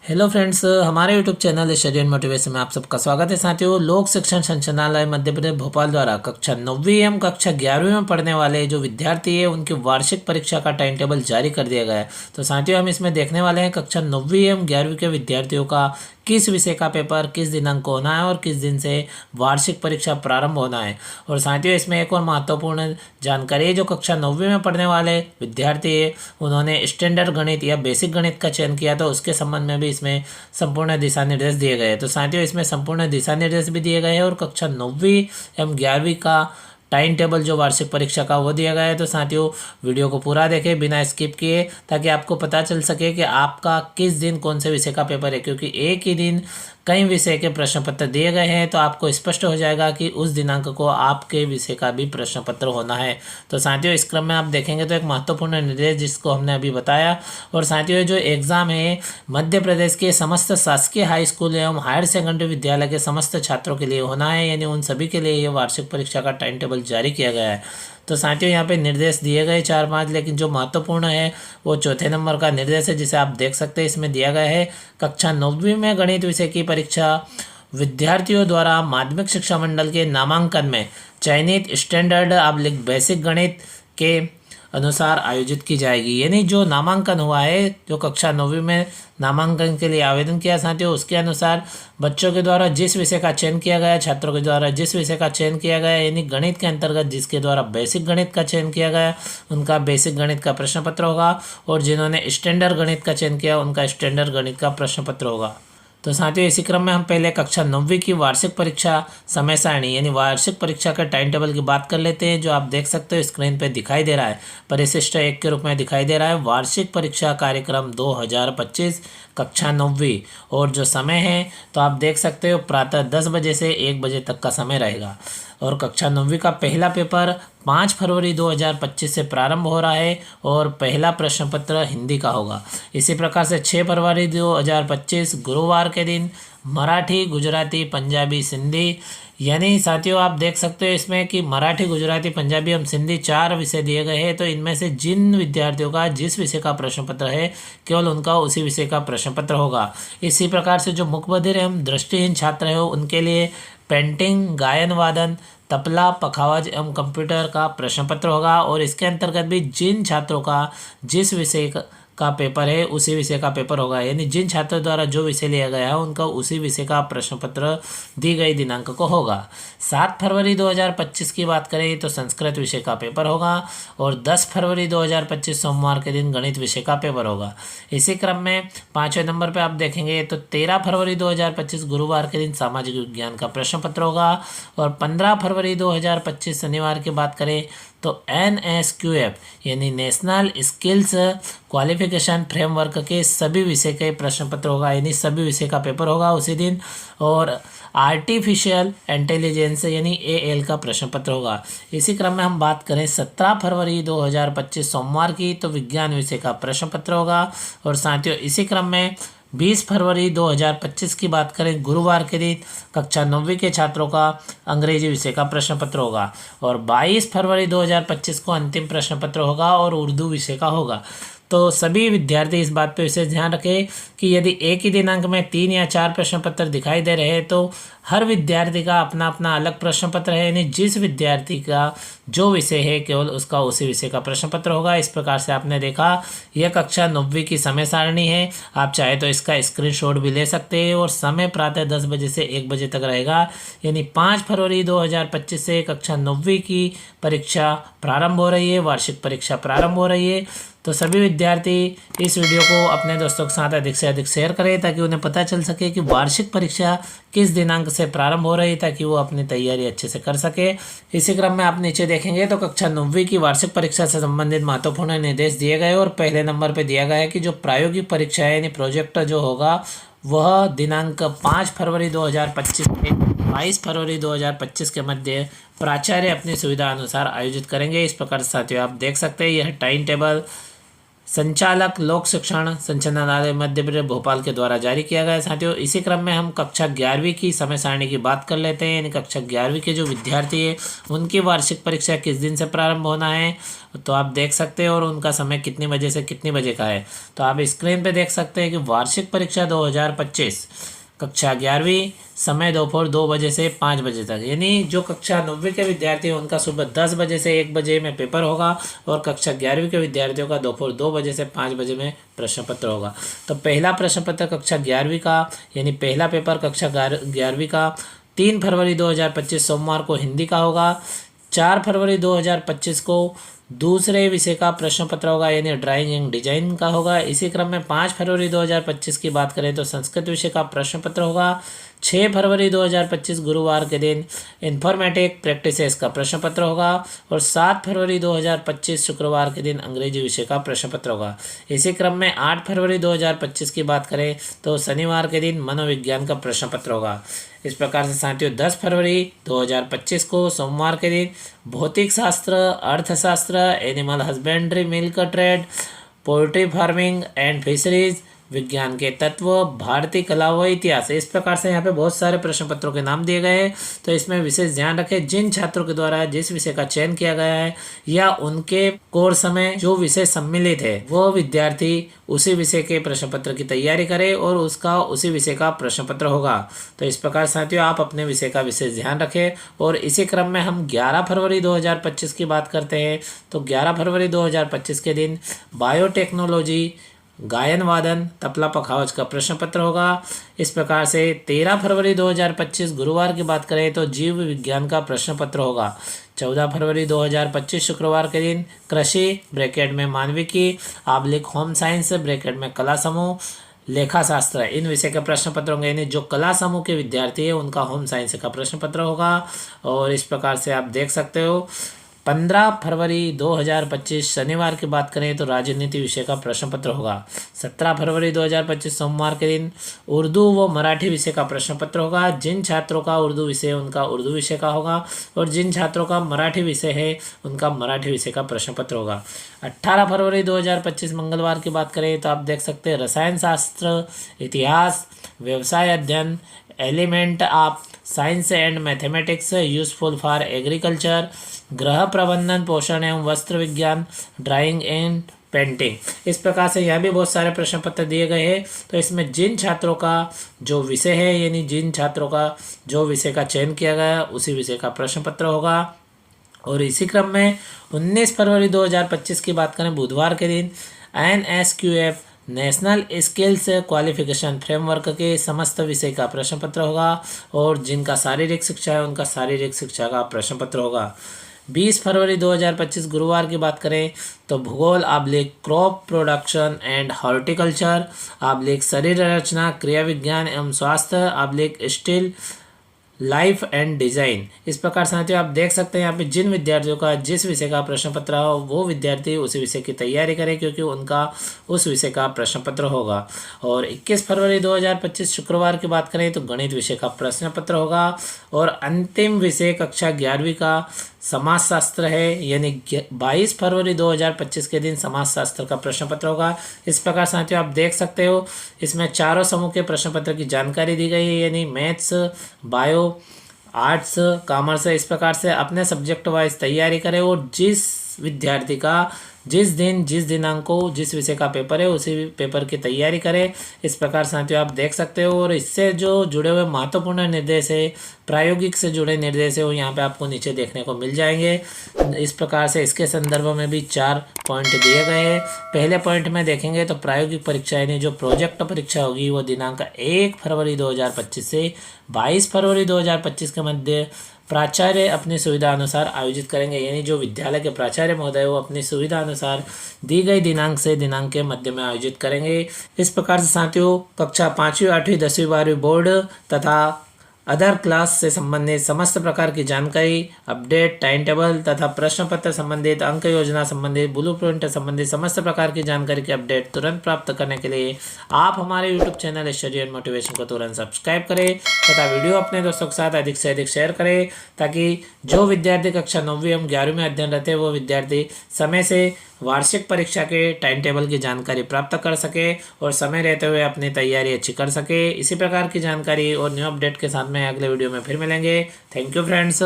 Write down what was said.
Hello friends, हमारे YouTube channel study and motivation में आप सबका स्वागत है। साथियों, लोक शिक्षण संचालनालय मध्य प्रदेश भोपाल द्वारा कक्षा 9वीं एवं कक्षा 11वीं में पढ़ने वाले जो विद्यार्थी है उनकी वार्षिक परीक्षा का टाइम टेबल जारी कर दिया गया है। तो साथियों, हम इसमें देखने वाले हैं कक्षा 9वीं एवं 11वीं के विद्यार्थियों का किस विषय का पेपर किस दिनांक को होना है और किस दिन से वार्षिक परीक्षा प्रारंभ होना है। और साथियों, इसमें एक और महत्वपूर्ण जानकारी है, जो कक्षा 9वीं में पढ़ने वाले विद्यार्थी है उन्होंने स्टैंडर्ड गणित या बेसिक गणित का चयन किया, तो उसके संबंध में भी इसमें संपूर्ण दिशा निर्देश दिए गए हैं। तो साथियों, इसमें संपूर्ण दिशा निर्देश भी दिए गए हैं और कक्षा 9वीं एवं 11वीं का टाइम टेबल जो वार्षिक परीक्षा का वो दिया गया है। तो साथियों, वीडियो को पूरा देखें बिना स्किप किए, ताकि आपको पता चल सके कि आपका किस दिन कौन से विषय का पेपर है, क्योंकि एक ही दिन कई विषय के प्रश्न पत्र दिए गए हैं। तो आपको स्पष्ट हो जाएगा कि उस दिनांक को आपके विषय का भी प्रश्न पत्र होना है। तो साथियों, इस क्रम में आप देखेंगे तो एक महत्वपूर्ण निर्देश जिसको हमने अभी बताया। और साथियों, जो एग्ज़ाम है मध्य प्रदेश के समस्त शासकीय हाई स्कूल एवं हायर सेकेंडरी विद्यालय के समस्त छात्रों के लिए होना है, यानी उन सभी के लिए ये वार्षिक परीक्षा का टाइम टेबल जारी किया गया है। तो साथियों, यहाँ पे निर्देश दिए गए 4-5, लेकिन जो महत्वपूर्ण है वो चौथे नंबर का निर्देश है, जिसे आप देख सकते हैं। इसमें दिया गया है कक्षा 9वीं में गणित विषय की परीक्षा विद्यार्थियों द्वारा माध्यमिक शिक्षा मंडल के नामांकन में चयनित स्टैंडर्ड बेसिक गणित के अनुसार आयोजित की जाएगी। यानी जो नामांकन हुआ है, जो कक्षा 9वीं में नामांकन के लिए आवेदन किया साथियों, उसके अनुसार बच्चों के द्वारा जिस विषय का चयन किया गया, छात्रों के द्वारा जिस विषय का चयन किया गया, यानी गणित के अंतर्गत जिसके द्वारा बेसिक गणित का चयन किया गया उनका बेसिक गणित का प्रश्न पत्र होगा, और जिन्होंने स्टैंडर्ड गणित का चयन किया उनका स्टैंडर्ड गणित का प्रश्न पत्र होगा। तो साथियों, इसी क्रम में हम पहले कक्षा 9वीं की वार्षिक परीक्षा समय सारणी यानी वार्षिक परीक्षा के टाइम टेबल की बात कर लेते हैं, जो आप देख सकते हो स्क्रीन पे दिखाई दे रहा है। परिशिष्ट 1 के रूप में दिखाई दे रहा है वार्षिक परीक्षा कार्यक्रम 2025 कक्षा 9वीं। और जो समय है तो आप देख सकते हो प्रातः 10 बजे से 1 बजे तक का समय रहेगा। और कक्षा 9वीं का पहला पेपर 5 फरवरी 2025 से प्रारंभ हो रहा है और पहला प्रश्न पत्र हिंदी का होगा। इसी प्रकार से 6 फरवरी 2025 गुरुवार के दिन मराठी, गुजराती, पंजाबी, सिंधी, यानी साथियों आप देख सकते हो इसमें कि मराठी, गुजराती, पंजाबी एवं सिंधी 4 विषय दिए गए हैं। तो इनमें से जिन विद्यार्थियों का जिस विषय का प्रश्न पत्र है केवल उनका उसी विषय का प्रश्न पत्र होगा। इसी प्रकार से जो मुकबधिर एवं दृष्टिहीन छात्र है उनके लिए पेंटिंग, गायन वादन, तबला, पखावज एवं कंप्यूटर का प्रश्न पत्र होगा। और इसके अंतर्गत भी जिन छात्रों का जिस विषय का पेपर है उसी विषय का पेपर होगा, यानी जिन छात्रों द्वारा जो विषय लिया गया है उनका उसी विषय का प्रश्न पत्र दी गई दिनांक को होगा। 7 फरवरी 2025 की बात करें तो संस्कृत विषय का पेपर होगा, और 10 फरवरी 2025 सोमवार के दिन गणित विषय का पेपर होगा। इसी क्रम में 5वें नंबर पर आप देखेंगे तो 13 फरवरी 2025 गुरुवार के दिन सामाजिक विज्ञान का प्रश्न पत्र होगा। और 15 फरवरी 2025 शनिवार की बात करें तो NSQF यानी नेशनल स्किल्स क्वालिफिकेशन फ्रेमवर्क के सभी विषय के प्रश्न पत्र होगा, यानी सभी विषय का पेपर होगा उसी दिन। और आर्टिफिशियल इंटेलिजेंस यानी AL का प्रश्न पत्र होगा। इसी क्रम में हम बात करें 17 फरवरी 2025 सोमवार की, तो विज्ञान विषय का प्रश्न पत्र होगा। और साथियों, इसी क्रम में 20 फरवरी 2025 की बात करें गुरुवार के दिन कक्षा 9वीं के छात्रों का अंग्रेजी विषय का प्रश्न पत्र होगा। और 22 फरवरी 2025 को अंतिम प्रश्न पत्र होगा और उर्दू विषय का होगा। तो सभी विद्यार्थी इस बात पर विशेष ध्यान रखें कि यदि एक ही दिनांक में 3 या 4 प्रश्न पत्र दिखाई दे रहे हैं तो हर विद्यार्थी का अपना अपना अलग प्रश्न पत्र है, यानी जिस विद्यार्थी का जो विषय है केवल उसका उसी विषय का प्रश्न पत्र होगा। इस प्रकार से आपने देखा यह कक्षा 9वीं की समय सारणी है। आप चाहे तो इसका स्क्रीनशॉट भी ले सकते हैं। और समय प्रातः 10 बजे से 1 बजे तक रहेगा, यानी 5 फरवरी 2025 से कक्षा 9वीं की परीक्षा प्रारंभ हो रही है, वार्षिक परीक्षा प्रारंभ हो रही है। तो सभी विद्यार्थी इस वीडियो को अपने दोस्तों के साथ अधिक से अधिक शेयर करें, ताकि उन्हें पता चल सके कि वार्षिक परीक्षा किस दिनांक से प्रारंभ हो रही है, ताकि वो अपनी तैयारी अच्छे से कर सके। इसी क्रम में आप नीचे देखेंगे तो कक्षा 9वीं की वार्षिक परीक्षा से संबंधित महत्वपूर्ण निर्देश दिए गए। और पहले नंबर पर दिया गया है कि जो प्रायोगिक परीक्षा है यानी प्रोजेक्ट जो होगा वह दिनांक 5 फरवरी 2025 से 22 फरवरी 2025 के मध्य प्राचार्य अपनी सुविधा अनुसार आयोजित करेंगे। इस प्रकार से साथियों आप देख सकते हैं यह टाइम टेबल संचालक लोक शिक्षण संचालनालय मध्य प्रदेश भोपाल के द्वारा जारी किया गया है। साथियों, इसी क्रम में हम कक्षा 11वीं की समय सारणी की बात कर लेते हैं। यानी कक्षा 11वीं के जो विद्यार्थी है उनकी वार्षिक परीक्षा किस दिन से प्रारंभ होना है, तो आप देख सकते हैं, और उनका समय कितने बजे से कितने बजे का है। तो आप स्क्रीन पे देख सकते हैं कि वार्षिक परीक्षा 2025 कक्षा 11वीं, समय दोपहर 2 बजे से 5 बजे तक। यानी जो कक्षा 9वीं के विद्यार्थी हैं उनका सुबह 10 बजे से 1 बजे में पेपर होगा, और कक्षा 11वीं के विद्यार्थियों का दोपहर 2 बजे से 5 बजे में प्रश्न पत्र होगा। तो पहला प्रश्न पत्र कक्षा 11वीं का, यानी पहला पेपर कक्षा 11वीं का 3 फरवरी 2025 सोमवार को हिंदी का होगा। 4 फरवरी 2025 को दूसरे विषय का प्रश्न पत्र होगा, यानी ड्राइंग एंड डिजाइन का होगा। इसी क्रम में 5 फरवरी 2025 की बात करें तो संस्कृत विषय का प्रश्न पत्र होगा। 6 फरवरी 2025 गुरुवार के दिन इन्फॉर्मेटिक प्रैक्टिसेस का प्रश्न पत्र होगा, और 7 फरवरी 2025 शुक्रवार के दिन अंग्रेजी विषय का प्रश्न पत्र होगा। इसी क्रम में 8 फरवरी 2025 की बात करें तो शनिवार के दिन मनोविज्ञान का प्रश्न पत्र होगा। इस प्रकार से साथियों 10 फरवरी 2025 को सोमवार के दिन भौतिक शास्त्र, अर्थशास्त्र, animal husbandry, milk trade, poultry farming and fisheries, विज्ञान के तत्व, भारतीय कला व इतिहास। इस प्रकार से यहाँ पे बहुत सारे प्रश्न पत्रों के नाम दिए गए हैं। तो इसमें विशेष ध्यान रखें, जिन छात्रों के द्वारा जिस विषय का चयन किया गया है या उनके कोर्स में जो विषय सम्मिलित है वो विद्यार्थी उसी विषय के प्रश्न पत्र की तैयारी करे और उसका उसी विषय का प्रश्न पत्र होगा। तो इस प्रकार साथियों आप अपने विषय का विशेष ध्यान रखें। और इसी क्रम में हम 11 फरवरी 2025 की बात करते हैं। तो 11 फरवरी 2025 के दिन बायोटेक्नोलॉजी, गायन वादन, तबला पखावज का प्रश्न पत्र होगा। इस प्रकार से 13 फरवरी 2025 गुरुवार की बात करें तो जीव विज्ञान का प्रश्न पत्र होगा। 14 फरवरी 2025 शुक्रवार के दिन कृषि ब्रैकेट में मानविकी / होम साइंस ब्रैकेट में कला समूह, लेखा शास्त्र, इन विषय के प्रश्न पत्र होंगे। यानी जो कला समूह के विद्यार्थी है उनका होम साइंस का प्रश्न पत्र होगा। और इस प्रकार से आप देख सकते हो 15 फरवरी 2025 शनिवार की बात करें तो राजनीति विषय का प्रश्न पत्र होगा। 17 फरवरी 2025 सोमवार के दिन उर्दू व मराठी विषय का प्रश्न पत्र होगा। जिन छात्रों का उर्दू विषय है उनका उर्दू विषय का होगा, और जिन छात्रों का मराठी विषय है उनका मराठी विषय का प्रश्न पत्र होगा। 18 फरवरी 2025 मंगलवार की बात करें तो आप देख सकते हैं रसायन शास्त्र, इतिहास, व्यवसाय अध्ययन, element of science and mathematics useful for agriculture, गृह प्रबंधन, पोषण एवं वस्त्र विज्ञान, ड्राइंग एंड पेंटिंग। इस प्रकार से यहाँ भी बहुत सारे प्रश्न पत्र दिए गए हैं। तो इसमें जिन छात्रों का जो विषय है, यानी जिन छात्रों का जो विषय का चयन किया गया उसी विषय का प्रश्न पत्र होगा। और इसी क्रम में 19 फरवरी 2025 की बात करें बुधवार के दिन NSQF national skills qualification framework के समस्त विषय का प्रश्न पत्र होगा, और जिनका शारीरिक शिक्षा है उनका शारीरिक शिक्षा का प्रश्न पत्र होगा। 20 फरवरी 2025 गुरुवार की बात करें तो भूगोल / क्रॉप प्रोडक्शन एंड हॉर्टिकल्चर / शरीर रचना, क्रिया विज्ञान एवं स्वास्थ्य / स्टील लाइफ एंड डिज़ाइन। इस प्रकार साथियों आप देख सकते हैं यहाँ पे जिन विद्यार्थियों का जिस विषय का प्रश्न पत्र हो वो विद्यार्थी उसी विषय की तैयारी करें, क्योंकि उनका उस विषय का प्रश्न पत्र होगा। और 21 फरवरी 2025 शुक्रवार की बात करें तो गणित विषय का प्रश्न पत्र होगा। और अंतिम विषय कक्षा 11वीं का समाजशास्त्र है, यानी 22 फरवरी 2025 के दिन समाजशास्त्र का प्रश्न पत्र होगा। इस प्रकार साथियों आप देख सकते हो इसमें चारों समूह के प्रश्न पत्र की जानकारी दी गई है, यानी मैथ्स, बायो, आर्ट्स, कॉमर्स। इस प्रकार से अपने सब्जेक्ट वाइज तैयारी करें, और जिस विद्यार्थी का जिस दिनांक को जिस विषय का पेपर है उसी पेपर की तैयारी करें। इस प्रकार साथियों आप देख सकते हो। और इससे जो जुड़े हुए महत्वपूर्ण निर्देश है, प्रायोगिक से जुड़े निर्देश है, वो यहाँ पे आपको नीचे देखने को मिल जाएंगे। इस प्रकार से इसके संदर्भ में भी 4 पॉइंट दिए गए हैं। पहले पॉइंट में देखेंगे तो प्रायोगिक परीक्षा यानी जो प्रोजेक्ट परीक्षा होगी वो दिनांक 1 फरवरी 2025 से 22 फरवरी 2025 के मध्य प्राचार्य अपनी सुविधा अनुसार आयोजित करेंगे, यानी जो विद्यालय के प्राचार्य महोदय वो अपनी सुविधा अनुसार दी गई दिनांक से दिनांक के मध्य में आयोजित करेंगे। इस प्रकार से साथियों कक्षा 5वीं, 8वीं, 10वीं, 12वीं बोर्ड तथा अदर क्लास से संबंधित समस्त प्रकार की जानकारी, अपडेट, टाइम टेबल तथा प्रश्न पत्र संबंधित, अंक योजना संबंधित, ब्लूप्रिंट संबंधित समस्त प्रकार की जानकारी की अपडेट तुरंत प्राप्त करने के लिए आप हमारे YouTube channel study and motivation को तुरंत सब्सक्राइब करें तथा वीडियो अपने दोस्तों के साथ अधिक से अधिक शेयर करें, ताकि जो विद्यार्थी कक्षा 9वीं एवं 11वीं में अध्ययन रहते हैं वो विद्यार्थी समय से वार्षिक परीक्षा के टाइम टेबल की जानकारी प्राप्त कर सके और समय रहते हुए अपनी तैयारी अच्छी कर सके। इसी प्रकार की जानकारी और न्यू अपडेट के साथ में अगले वीडियो में फिर मिलेंगे। Thank you friends.